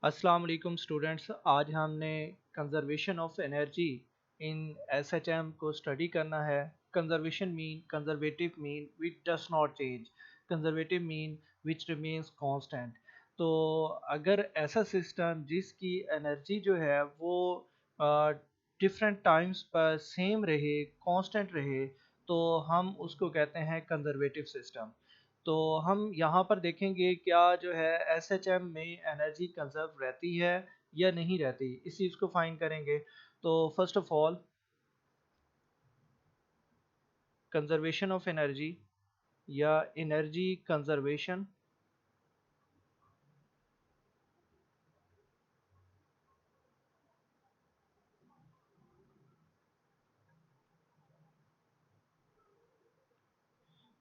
अस्सलाम वालेकुम स्टूडेंट्स। आज हमने conservation of energy in SHM को स्टडी करना है। Conservation mean conservative mean which does not change, conservative mean which remains constant. तो अगर ऐसा सिस्टम जिसकी एनर्जी जो है वो डिफरेंट टाइम्स पर सेम रहे, कांस्टेंट रहे, तो हम उसको कहते हैं कंजर्वेटिव सिस्टम। तो हम यहाँ पर देखेंगे क्या जो है एसएचएम में एनर्जी कंजर्व रहती है या नहीं रहती, इस चीज़ को फाइंड करेंगे। तो first of all conservation of energy या energy conservation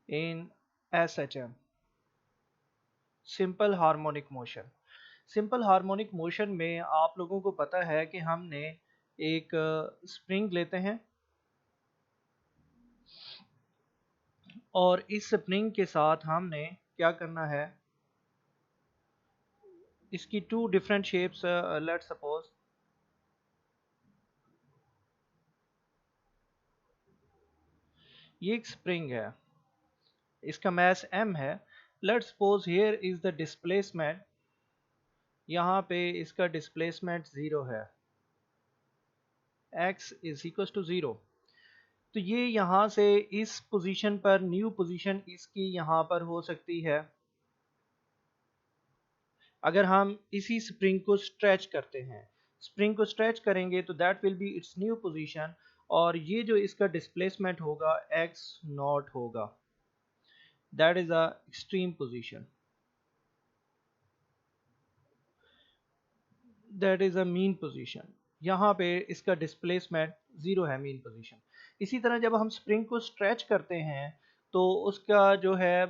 in SHM, simple harmonic motion. Simple harmonic motion में आप लोगों को पता है कि हमने एक स्प्रिंग लेते हैं और इस स्प्रिंग के साथ हमने क्या करना है, इसकी two different shapes, let's suppose ये एक स्प्रिंग है, इसका मास m है। Let's suppose here is the displacement, यहाँ पे इसका डिस्प्लेसमेंट 0 है, x इज इक्वल टू 0। तो ये यहाँ से इस पोजीशन पर न्यू पोजीशन इसकी यहाँ पर हो सकती है अगर हम इसी स्प्रिंग को स्ट्रेच करते हैं। स्प्रिंग को स्ट्रेच करेंगे तो that will B it's new position, और ये जो इसका डिस्प्लेसमेंट होगा x नॉट होगा, that is a extreme position, that is a mean position. यहाँ पे इसका डिस्प्लेसमेंट 0 है, मीन पोजीशन। इसी तरह जब हम स्प्रिंग को स्ट्रेच करते हैं तो उसका जो है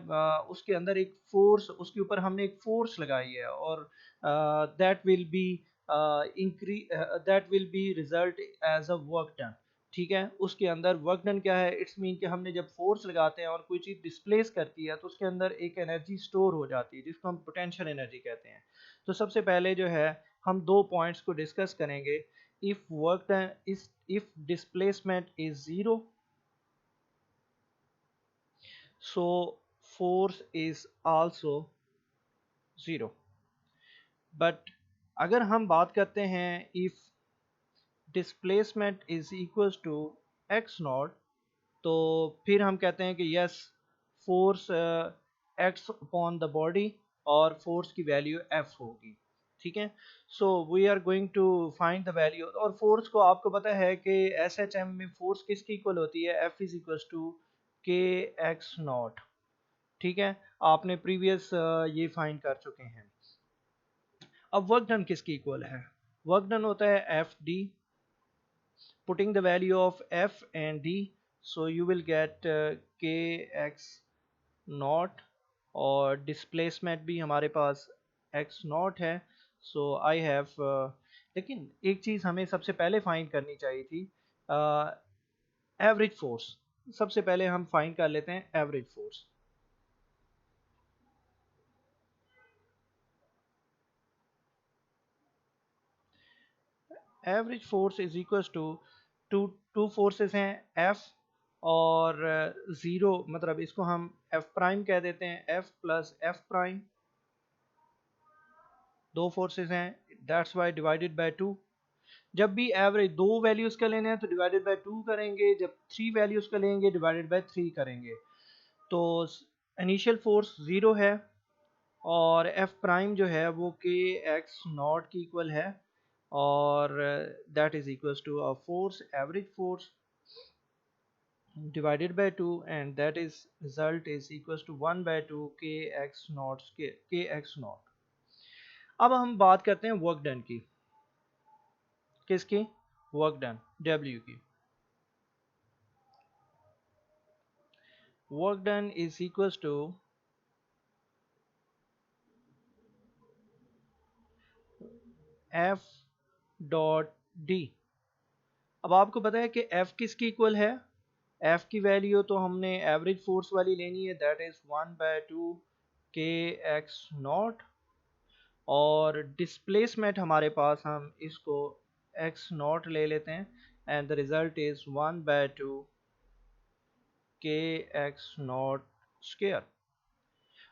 उसके अंदर एक फोर्स, उसके ऊपर हमने एक फोर्स लगाई है, और that will be that will be result as a work done. ठीक है, उसके अंदर वर्क डन क्या है, इट्स मीन कि हमने जब फोर्स लगाते हैं और कोई चीज़ डिस्प्लेस करती है तो उसके अंदर एक एनर्जी स्टोर हो जाती है जिसको हम पोटेंशियल एनर्जी कहते हैं। तो सबसे पहले जो है हम दो पॉइंट्स को डिस्कस करेंगे। If work done is, if displacement is 0, so force is also 0। But अगर हम बात करते हैं if displacement is equal to x naught, तो फिर हम कहते हैं कि yes, force acts upon the body और फोर्स की वैल्यू एफ होगी। ठीक है, so we are going to find the value. और फोर्स को आपको पता है कि एस एच एम में फोर्स किसकी इक्वल होती है, एफ इज इक्वल टू के एक्स नॉट। ठीक है, आपने प्रीवियस ये फाइंड कर चुके हैं। अब वर्क डन किसकी इक्वल है, वर्क डन होता है F D, putting the value of f and d, so you will get kx not, और डिस्प्लेसमेंट भी हमारे पास x नॉट है। सो आई हैव, लेकिन एक चीज़ हमें सबसे पहले फाइंड करनी चाहिए थी, एवरेज फोर्स। सबसे पहले हम फाइंड कर लेते हैं average force. Average force is equal to two two forces हैं F और ज़ीरो, मतलब इसको हम F प्राइम कह देते हैं, F प्लस F प्राइम, दो फोर्सेस हैं, that's why divided by two. जब भी एवरेज दो वैल्यूज़ का लेना है तो डिवाइडेड बाय टू करेंगे, जब थ्री वैल्यूज़ का लेंगे डिवाइडेड बाय थ्री करेंगे। तो इनिशियल फोर्स ज़ीरो है और एफ प्राइम जो है वो के एक्स नॉट की इक्वल है, और that is equals to a force, average force divided by 2, and that is result is equals to 1 by 2 kx naught, kx naught। अब हम बात करते हैं वर्क डन की। किसकी, वर्क डन, W की। Work done is equals to F dot D. अब आपको पता है कि F किसकी इक्वल है, F की वैल्यू तो हमने एवरेज फोर्स वाली लेनी है, दैट इज 1 बाय 2 के एक्स नॉट, और डिस्प्लेसमेंट हमारे पास हम इसको एक्स नॉट ले लेते हैं and the result is 1/2 k x naught square.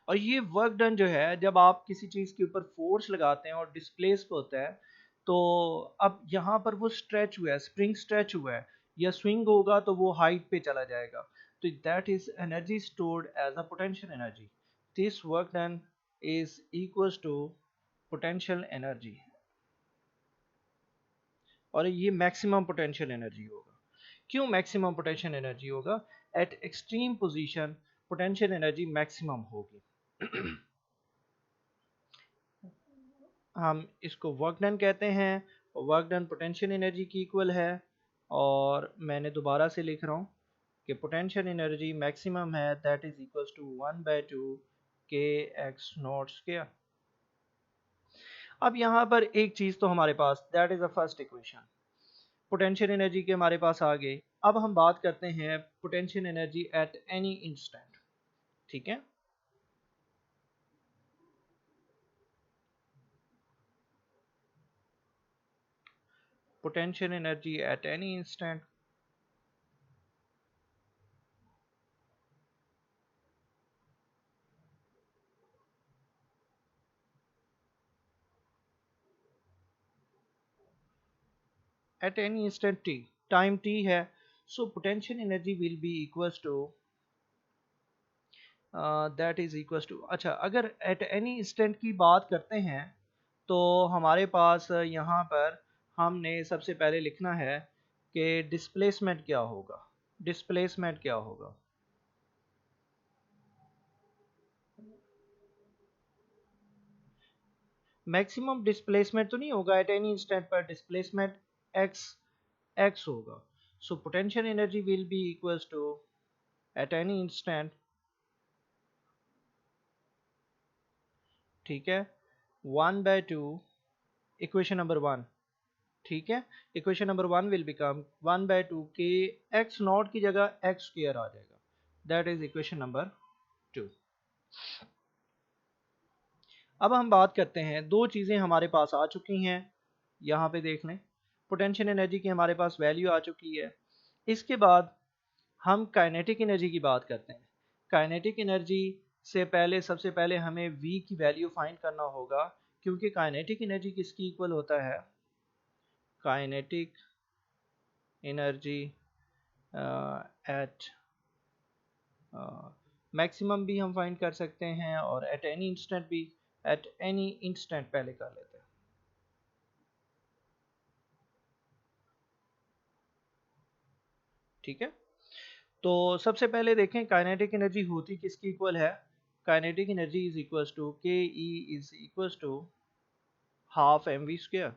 और ये वर्क डन जो है, जब आप किसी चीज़ के ऊपर फोर्स लगाते हैं और डिस्प्लेस होता है, तो अब यहाँ पर वो स्ट्रेच हुआ है, स्प्रिंग स्ट्रेच हुआ है, या स्विंग होगा तो वो हाइट पे चला जाएगा, तो that is energy stored as a potential energy. This work done is equals to potential energy, और ये मैक्सिमम पोटेंशियल एनर्जी होगा। क्यों मैक्सिमम पोटेंशियल एनर्जी होगा? At extreme position potential energy maximum होगी। हम इसको वर्क डन कहते हैं, वर्क डन पोटेंशियल एनर्जी की इक्वल है। और मैंने दोबारा से लिख रहा हूँ कि पोटेंशियल एनर्जी मैक्सिमम है, that is equals to 1/2 k x naught square. अब यहाँ पर एक चीज़ तो हमारे पास, that is the first equation, potential energy के हमारे पास आ गए। अब हम बात करते हैं potential energy at any instant. ठीक है, potential energy at any instant. At any instant t, time t है, so potential energy will be equals to that is equals to, अच्छा अगर एट एनी इंस्टेंट की बात करते हैं तो हमारे पास यहाँ पर हमने सबसे पहले लिखना है कि डिस्प्लेसमेंट क्या होगा। डिस्प्लेसमेंट क्या होगा? मैक्सिमम डिस्प्लेसमेंट तो नहीं होगा एट एनी इंस्टेंट पर, डिस्प्लेसमेंट एक्स एक्स होगा। So potential energy will be equals to at any instant, ठीक है, 1/2 इक्वेशन नंबर 1, ठीक है, equation number 1 will become 1/2 k x not की जगह एक्स स्क्वायर आ जाएगा, दैट इज इक्वेशन नंबर 2। अब हम बात करते हैं, दो चीज़ें हमारे पास आ चुकी हैं, यहाँ पे देख लें, पोटेंशियल एनर्जी की हमारे पास वैल्यू आ चुकी है। इसके बाद हम काइनेटिक एनर्जी की बात करते हैं। काइनेटिक एनर्जी से पहले, सबसे पहले हमें v की वैल्यू फाइंड करना होगा, क्योंकि काइनेटिक एनर्जी किसकी इक्वल होता है? काइनेटिक एनर्जी एट मैक्सिमम भी हम फाइंड कर सकते हैं, और एट एनी इंस्टेंट भी, एट एनी इंस्टेंट पहले कर लेते हैं। ठीक है, तो सबसे पहले देखें काइनेटिक एनर्जी होती किसकी इक्वल है। Kinetic energy is equals to K E is equals to half m v square.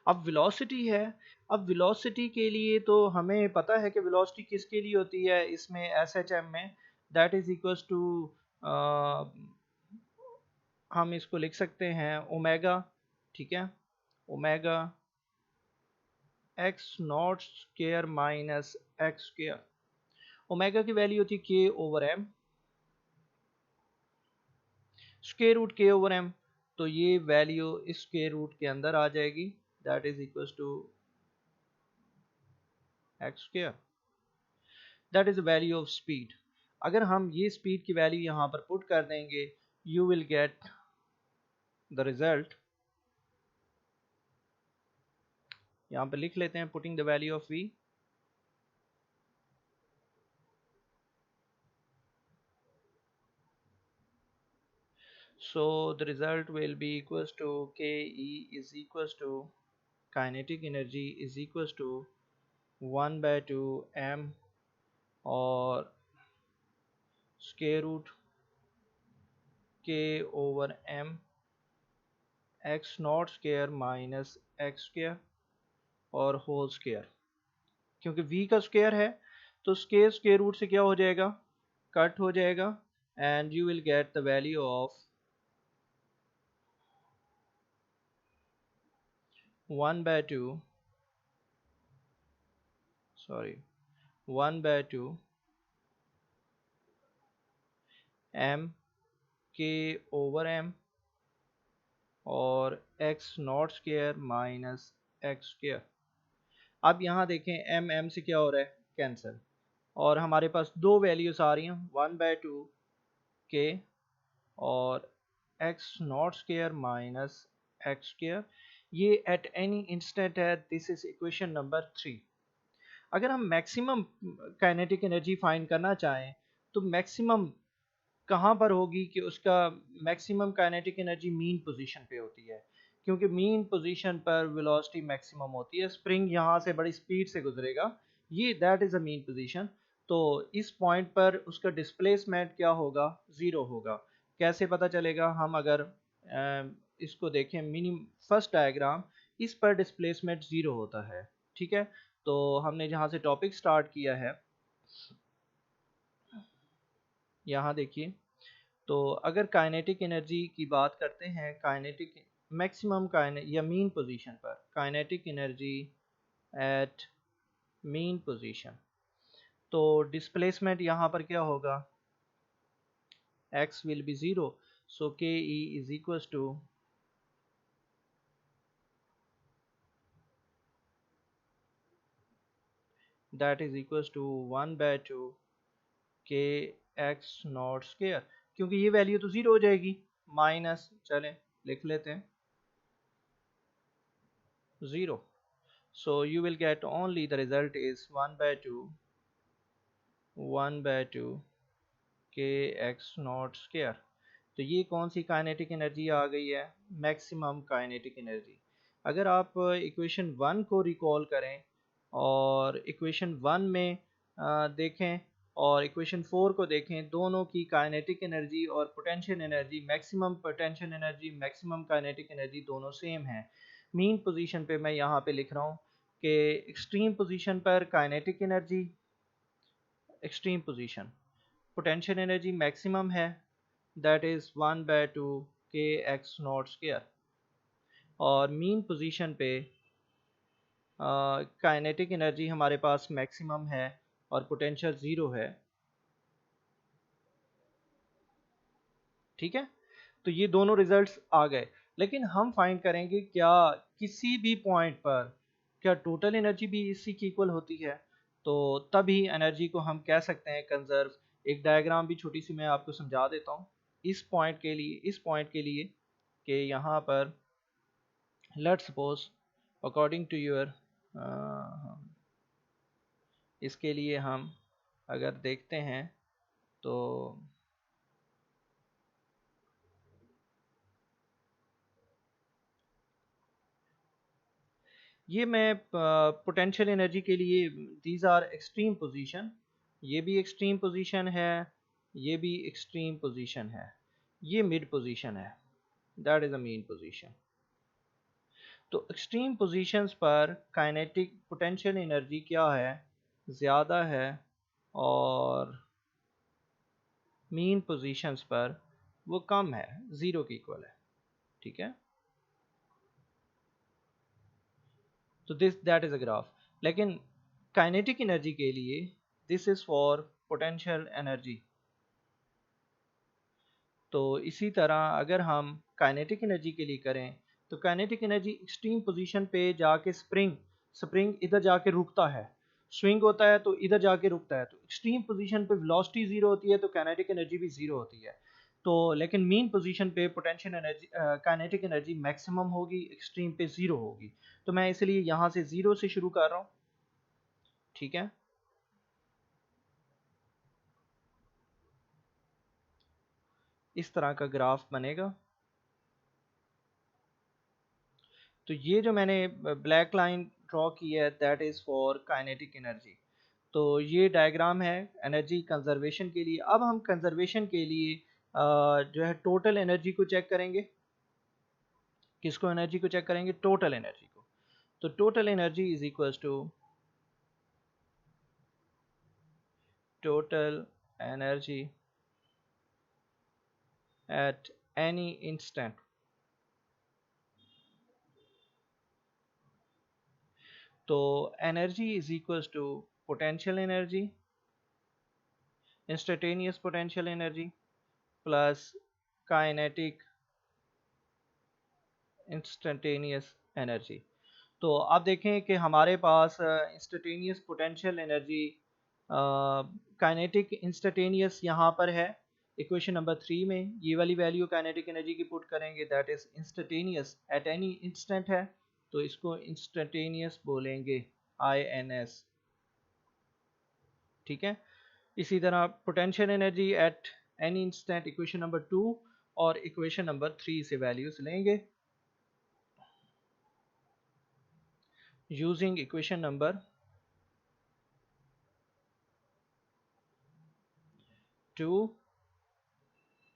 अब वेलोसिटी है, अब वेलोसिटी के लिए तो हमें पता है कि वेलोसिटी किसके लिए होती है इसमें, एस एच एम में, दैट इज इक्वल्स टू, हम इसको लिख सकते हैं ओमेगा, ठीक है, omega x naught square minus x square. Omega की वैल्यू होती है के ओवर एम, स्क्वायर रूट के ओवर एम, तो ये वैल्यू इस स्क्वायर रूट के अंदर आ जाएगी, that is equals to x square, that is the value of speed. अगर हम ये स्पीड की वैल्यू यहाँ पर पुट कर देंगे, you will get the result, यहाँ पर लिख लेते हैं, putting the value of v, so the result will be equals to ke is equals to kinetic energy is equals to 1/2 m और स्क्वायर रूट के over m x naught square minus x square और whole square. क्योंकि v का square है तो square square root से क्या हो जाएगा, कट हो जाएगा, and you will get the value of 1/2, sorry 1/2 m k over m और x naught square minus x square. अब यहाँ देखें एम एम से क्या हो रहा है, कैंसिल, और हमारे पास दो वैल्यूज आ रही हैं, 1/2 के और x naught square minus x square. ये एट एनी इंस्टेंट है, दिस इज इक्वेशन नंबर 3। अगर हम मैक्सिमम काइनेटिक एनर्जी फाइंड करना चाहें तो मैक्सिमम कहाँ पर होगी कि उसका maximum kinetic energy mean position पे होती है, क्योंकि मीन पोजीशन पर वेलोसिटी मैक्सिमम होती है, स्प्रिंग यहाँ से बड़ी स्पीड से गुजरेगा, ये that is a mean position. तो इस पॉइंट पर उसका डिस्प्लेसमेंट क्या होगा, ज़ीरो होगा। कैसे पता चलेगा, हम अगर इसको देखें मिनिम फर्स्ट डायग्राम, इस पर डिस्प्लेसमेंट ज़ीरो होता है। ठीक है, तो हमने जहाँ से टॉपिक स्टार्ट किया है, यहाँ देखिए, तो अगर काइनेटिक एनर्जी की बात करते हैं, काइनेटिक मैक्सिमम या मीन पोजीशन पर kinetic energy at mean position, तो डिस्प्लेसमेंट यहाँ पर क्या होगा, x will be zero, so K E is equal to that is equal to 1/2 k x naught square, क्योंकि ये वैल्यू तो ज़ीरो हो जाएगी, माइनस, चलें लिख लेते हैं, zero. So you will get only the result is 1/2 k x naught square. तो ये कौन सी काइनेटिक एनर्जी आ गई है, मैक्सिमम काइनेटिक एनर्जी। अगर आप इक्वेशन वन को रिकॉल करें और इक्वेशन वन में देखें और इक्वेशन फोर को देखें, दोनों की काइनेटिक एनर्जी और potential energy, maximum potential energy, maximum kinetic energy दोनों सेम है। मीन पोजीशन पे मैं यहाँ पे लिख रहा हूँ कि एक्सट्रीम पोजीशन पर kinetic energy, extreme position potential energy maximum है, that is 1/2 k x naught square, और मीन पोजीशन पे काइनेटिक एनर्जी हमारे पास मैक्सिमम है और पोटेंशियल ज़ीरो है। ठीक है, तो ये दोनों रिजल्ट्स आ गए, लेकिन हम फाइंड करेंगे क्या किसी भी पॉइंट पर क्या टोटल एनर्जी भी इसी की इक्वल होती है, तो तभी एनर्जी को हम कह सकते हैं कंजर्व। एक डायग्राम भी छोटी सी मैं आपको समझा देता हूँ इस पॉइंट के लिए कि यहाँ पर let's suppose according to your, इसके लिए हम अगर देखते हैं तो ये मैं पोटेंशियल एनर्जी के लिए, दीज आर एक्सट्रीम पोजीशन, ये भी एक्सट्रीम पोजीशन है, ये भी एक्सट्रीम पोजीशन है, ये मिड पोजीशन है, that is a mean position. तो एक्सट्रीम पोजीशंस पर काइनेटिक पोटेंशियल एनर्जी क्या है, ज़्यादा है, और मीन पोजीशंस पर वो कम है, ज़ीरो की इक्वल है। ठीक है, तो this that is a graph, लेकिन काइनेटिक एनर्जी के लिए this is for potential energy. तो इसी तरह अगर हम काइनेटिक एनर्जी के लिए करें, तो काइनेटिक एनर्जी एक्सट्रीम पोजीशन पे जाके स्प्रिंग इधर जाके रुकता है, स्विंग होता है तो इधर जाके रुकता है, तो एक्सट्रीम पोजीशन पे वेलोसिटी ज़ीरो होती है, तो काइनेटिक एनर्जी भी ज़ीरो होती है। तो लेकिन मीन पोजीशन पे potential energy, kinetic energy maximum होगी, एक्सट्रीम पे ज़ीरो होगी। तो मैं इसलिए यहाँ से ज़ीरो से शुरू कर रहा हूँ। ठीक है, इस तरह का ग्राफ बनेगा। तो ये जो मैंने ब्लैक लाइन ड्रॉ की है, that is for kinetic energy. तो ये डायग्राम है एनर्जी कंजर्वेशन के लिए। अब हम कंजर्वेशन के लिए जो है टोटल एनर्जी को चेक करेंगे। किसको एनर्जी को चेक करेंगे, टोटल एनर्जी को। तो total energy is equals to total energy at any instant. तो energy is equals to potential energy, instantaneous potential energy plus kinetic instantaneous energy. तो आप देखें कि हमारे पास instantaneous potential energy kinetic instantaneous यहाँ पर है इक्वेशन नंबर 3 में। ये वाली वैल्यू काइनेटिक एनर्जी की पुट करेंगे, that is instantaneous at any instant है, तो इसको इंस्टेंटेनियस बोलेंगे INS। ठीक है, इसी तरह potential energy at any instant equation number 2 और इक्वेशन नंबर 3 से वैल्यूज लेंगे using equation number 2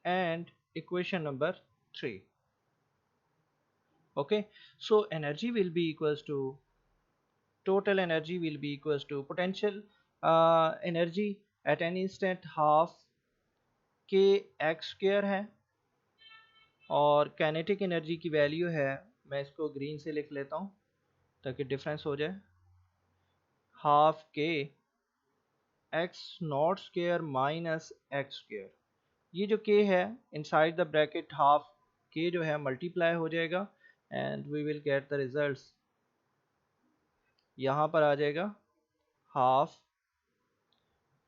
and equation number 3. Okay, so energy will be equals to, total energy will be equals to potential energy at any instant half k x square है, और kinetic energy की value है, मैं इसको green से लिख लेता हूँ ताकि डिफरेंस हो जाए, half k x naught square minus x square. ये जो k है inside the bracket half k जो है मल्टीप्लाई हो जाएगा and we will get the results. यहाँ पर आ जाएगा half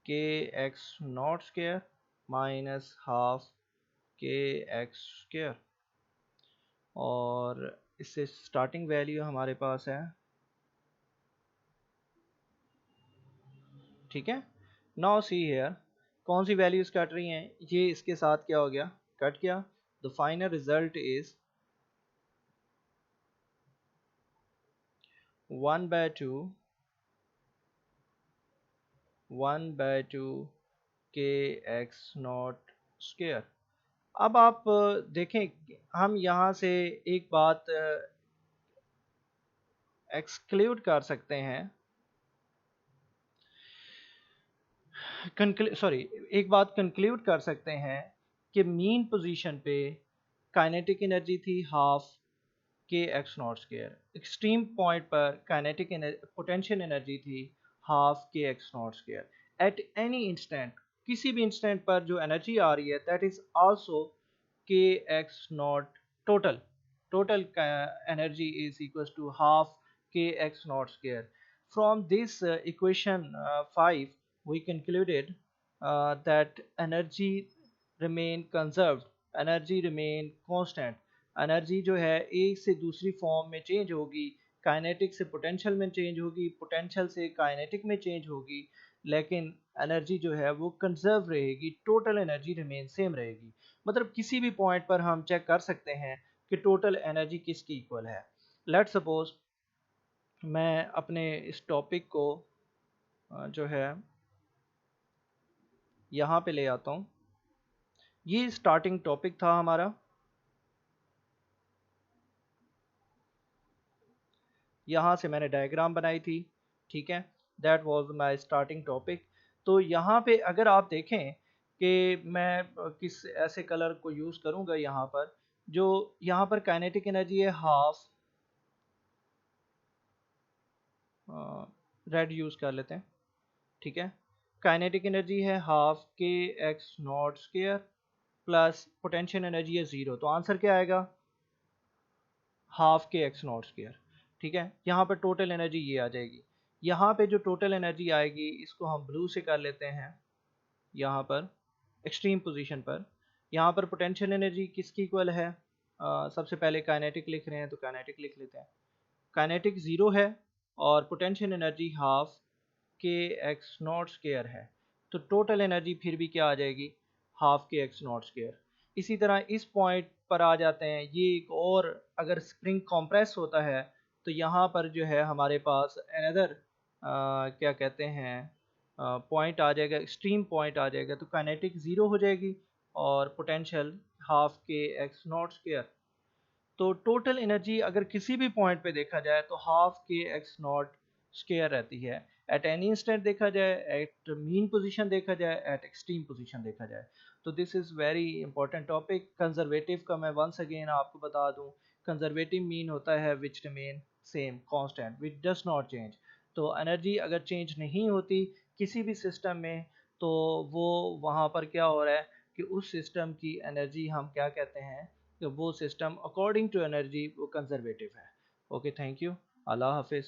k x naught square minus half k x square, और इससे स्टार्टिंग वैल्यू हमारे पास है। ठीक है, नाउ सी हियर कौन सी वैल्यूज कट रही हैं, ये इसके साथ क्या हो गया, कट गया। The final result is 1/2 k x naught square. अब आप देखें, हम यहाँ से एक बात एक्सक्लूड कर सकते हैं, एक बात कंक्लूड कर सकते हैं कि मीन पोजीशन पे काइनेटिक एनर्जी थी half k x naught square, extreme point पर काइनेटिक पोटेंशियल एनर्जी थी half k x naught square. Eight any instant, किसी भी इंस्टेंट पर जो एनर्जी आ रही है दैट इज आल्सो के x not total, total energy is equals to half kx naught square. From this equation 5 we concluded that energy remain conserved, energy remain constant। Energy जो है एक से दूसरी फॉर्म में चेंज होगी, काइनेटिक से potential में चेंज होगी, पोटेंशियल से काइनेटिक में चेंज होगी, लेकिन एनर्जी जो है वो कंजर्व रहेगी, टोटल एनर्जी रिमेन सेम रहेगी। मतलब किसी भी पॉइंट पर हम चेक कर सकते हैं कि टोटल एनर्जी किसकी इक्वल है। लेट्स सपोज मैं अपने इस टॉपिक को जो है यहाँ पे ले आता हूँ। ये स्टार्टिंग टॉपिक था हमारा, यहाँ से मैंने डायग्राम बनाई थी। ठीक है, that was my starting topic. तो यहाँ पे अगर आप देखें कि मैं किस ऐसे कलर को यूज़ करूँगा यहाँ पर, जो यहाँ पर काइनेटिक एनर्जी है हाफ, रेड यूज़ कर लेते हैं। ठीक है, काइनेटिक एनर्जी है half k x naught square plus potential energy है 0, तो आंसर क्या आएगा, half k x naught square. ठीक है, यहाँ पर टोटल एनर्जी ये आ जाएगी। यहाँ पे जो टोटल एनर्जी आएगी इसको हम ब्लू से कर लेते हैं, यहाँ पर एक्सट्रीम पोजीशन पर। यहाँ पर पोटेंशियल एनर्जी किसकी इक्वल है, सबसे पहले काइनेटिक लिख रहे हैं तो काइनेटिक लिख लेते हैं। काइनेटिक 0 है और potential energy half k x naught square है, तो टोटल एनर्जी फिर भी क्या आ जाएगी, half k x naught square. इसी तरह इस पॉइंट पर आ जाते हैं, ये एक और, अगर स्प्रिंग कॉम्प्रेस होता है तो यहाँ पर जो है हमारे पास अनदर क्या कहते हैं पॉइंट आ जाएगा, एक्सट्रीम पॉइंट आ जाएगा, तो काइनेटिक 0 हो जाएगी और potential half k x naught square. तो टोटल एनर्जी अगर किसी भी पॉइंट पे देखा जाए तो half k x naught square रहती है, एट एनी इंस्टेंट देखा जाए, एट मीन पोजीशन देखा जाए, एट एक्सट्रीम पोजीशन देखा जाए। तो this is very important topic. Conservative का मैं वंस अगेन आपको बता दूं, कंजर्वेटिव मीन होता है which remain same constant which does not change. तो एनर्जी अगर चेंज नहीं होती किसी भी सिस्टम में, तो वो वहाँ पर क्या हो रहा है कि उस सिस्टम की एनर्जी हम क्या कहते हैं कि वो सिस्टम अकॉर्डिंग टू एनर्जी वो कंजर्वेटिव है। ओके, थैंक यू, अल्लाह हाफिज़।